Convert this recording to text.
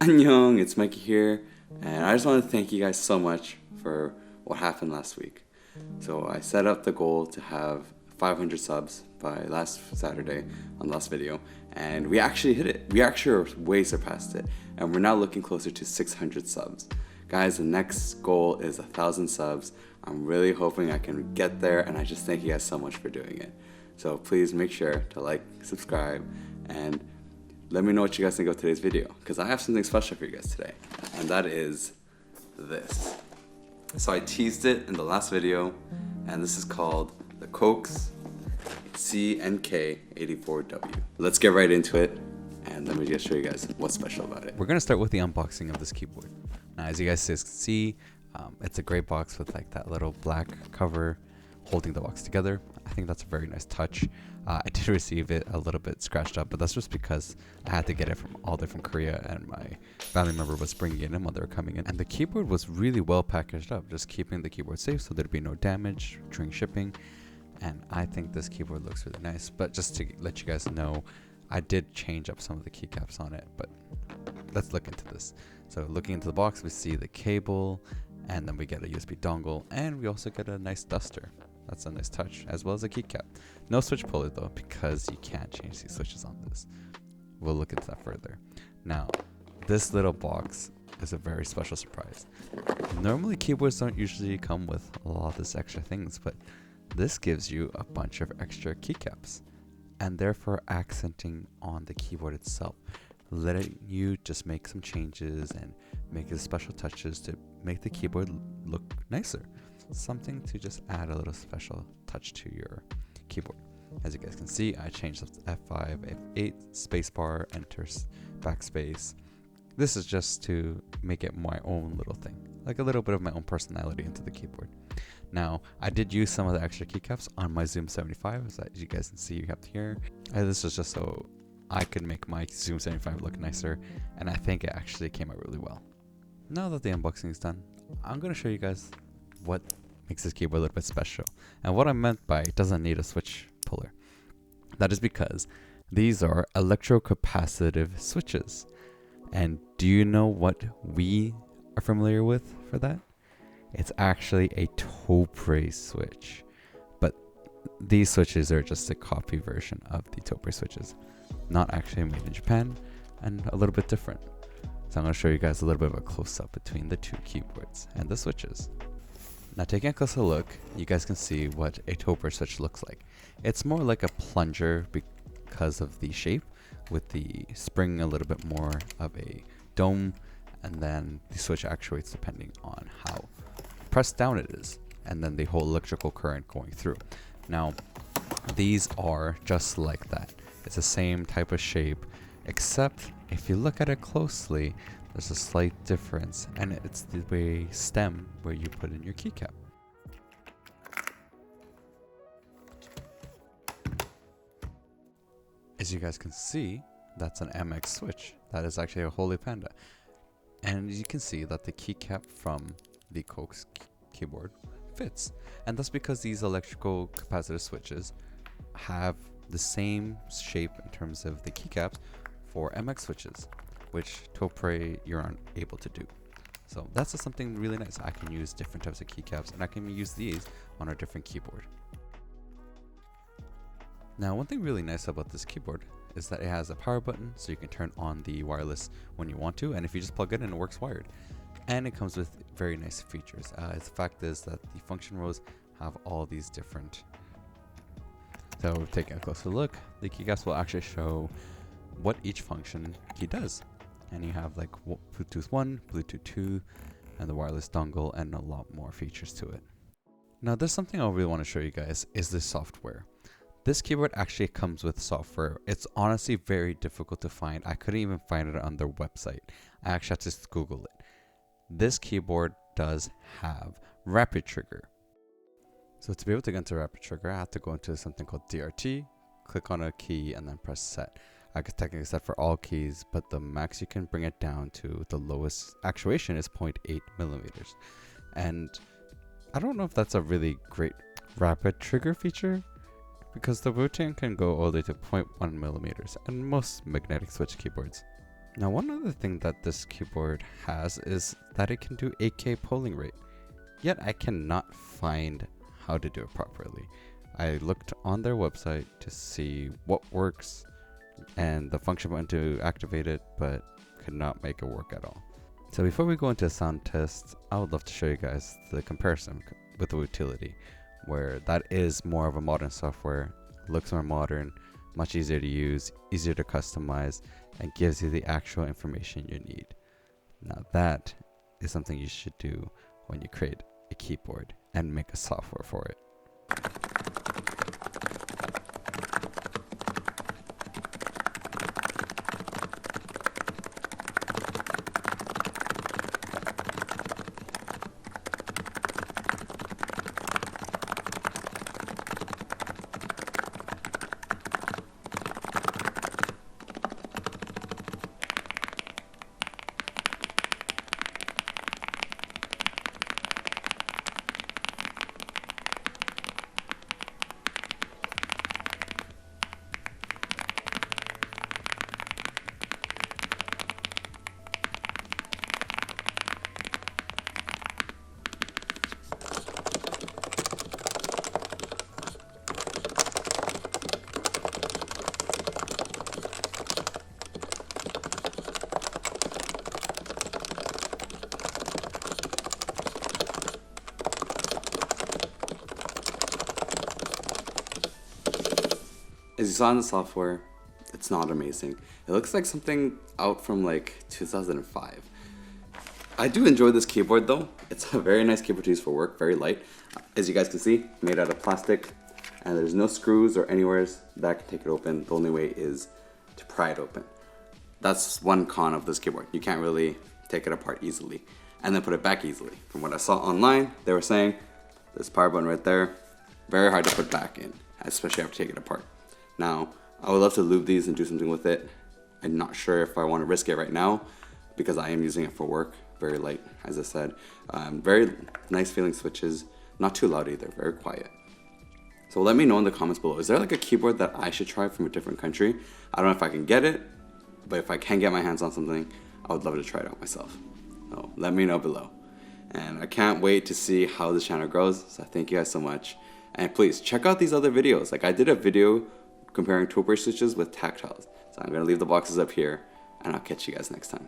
Annyeong, it's Mikey here, and I just want to thank you guys so much for what happened last week. So I set up the goal to have 500 subs by last Saturday on the last video, and we actually hit it. We actually way surpassed it, and we're now looking closer to 600 subs. Guys, the next goal is 1,000 subs. I'm really hoping I can get there, and I just thank you guys so much for doing it. So please make sure to like, subscribe, and let me know what you guys think of today's video, because I have something special for you guys today, and that is this. So I teased it in the last video, and this is called the COX CNK84W. Let's get right into it, and let me just show you guys what's special about it. We're going to start with the unboxing of this keyboard. Now, as you guys can see, it's a great box with like that little black cover holding the box together. I think that's a very nice touch. I did receive it a little bit scratched up, but that's just because I had to get it from all different Korea, and my family member was bringing it in while they were coming in. And the keyboard was really well packaged up, just keeping the keyboard safe so there'd be no damage during shipping. And I think this keyboard looks really nice. But just to let you guys know, I did change up some of the keycaps on it, but let's look into this. So looking into the box, we see the cable, and then we get a USB dongle, and we also get a nice duster. That's a nice touch, as well as a keycap. No switch puller though, because you can't change these switches on this. We'll look into that further. Now, this little box is a very special surprise. Normally keyboards don't usually come with a lot of this extra things, but this gives you a bunch of extra keycaps, and therefore accenting on the keyboard itself, letting you just make some changes and make the special touches to make the keyboard look nicer. Something to just add a little special touch to your keyboard. As you guys can see, I changed up to F5, F8, spacebar, enter, backspace. This is just to make it my own little thing, like a little bit of my own personality into the keyboard. Now, I did use some of the extra keycaps on my Zoom 75, as you guys can see up here. And this is just so I could make my Zoom 75 look nicer, and I think it actually came out really well. Now that the unboxing is done, I'm going to show you guys what makes this keyboard a little bit special, and what I meant by it doesn't need a switch puller. That is because these are electrocapacitive switches. And do you know what we are familiar with for that? It's actually a Topre switch, but these switches are just a copy version of the Topre switches, not actually made in Japan, and a little bit different. So I'm going to show you guys a little bit of a close-up between the two keyboards and the switches. Now, taking a closer look, you guys can see what a Topre switch looks like. It's more like a plunger because of the shape, with the spring a little bit more of a dome, and then the switch actuates depending on how pressed down it is, and then the whole electrical current going through. Now, these are just like that. It's the same type of shape, except if you look at it closely, there's a slight difference, and it's the way stem where you put in your keycap. As you guys can see, that's an MX switch. That is actually a Holy Panda. And you can see that the keycap from the COX keyboard fits. And that's because these electrical capacitive switches have the same shape in terms of the keycaps for MX switches, which Topre you're unable to do. So that's just something really nice. I can use different types of keycaps, and I can use these on a different keyboard. Now, one thing really nice about this keyboard is that it has a power button, so you can turn on the wireless when you want to, and if you just plug it in, it works wired. And it comes with very nice features. The fact is that the function rows have all these different. So taking a closer look, the keycaps will actually show what each function key does. And you have like Bluetooth 1, Bluetooth 2, and the wireless dongle, and a lot more features to it. Now, there's something I really want to show you guys is the software. This keyboard actually comes with software. It's honestly very difficult to find. I couldn't even find it on their website. I actually had to just Google it. This keyboard does have rapid trigger. So to be able to get into rapid trigger, I have to go into something called DRT, click on a key, and then press set. I could technically set for all keys, but the max you can bring it down to, the lowest actuation is 0.8 millimeters. And I don't know if that's a really great rapid trigger feature, because the routine can go all the way to 0.1 millimeters and most magnetic switch keyboards. Now, one other thing that this keyboard has is that it can do 8K polling rate, yet I cannot find how to do it properly. I looked on their website to see what works and the function button to activate it, but could not make it work at all. So before we go into a sound test, I would love to show you guys the comparison with the utility, where that is more of a modern software, looks more modern, much easier to use, easier to customize, and gives you the actual information you need. Now that is something you should do when you create a keyboard and make a software for it. As you saw in the software, it's not amazing. It looks like something out from like 2005. I do enjoy this keyboard though. It's a very nice keyboard to use for work, very light. As you guys can see, made out of plastic, and there's no screws or anywhere that can take it open. The only way is to pry it open. That's one con of this keyboard. You can't really take it apart easily and then put it back easily. From what I saw online, they were saying this power button right there, very hard to put back in, especially after taking it apart. Now, I would love to lube these and do something with it. I'm not sure if I want to risk it right now because I am using it for work. Very light, as I said. Very nice feeling switches. Not too loud either, very quiet. So let me know in the comments below. Is there like a keyboard that I should try from a different country? I don't know if I can get it, but if I can get my hands on something, I would love to try it out myself. So let me know below. And I can't wait to see how this channel grows. So thank you guys so much. And please check out these other videos. Like I did a video comparing Topre switches with tactiles. So I'm gonna leave the boxes up here and I'll catch you guys next time.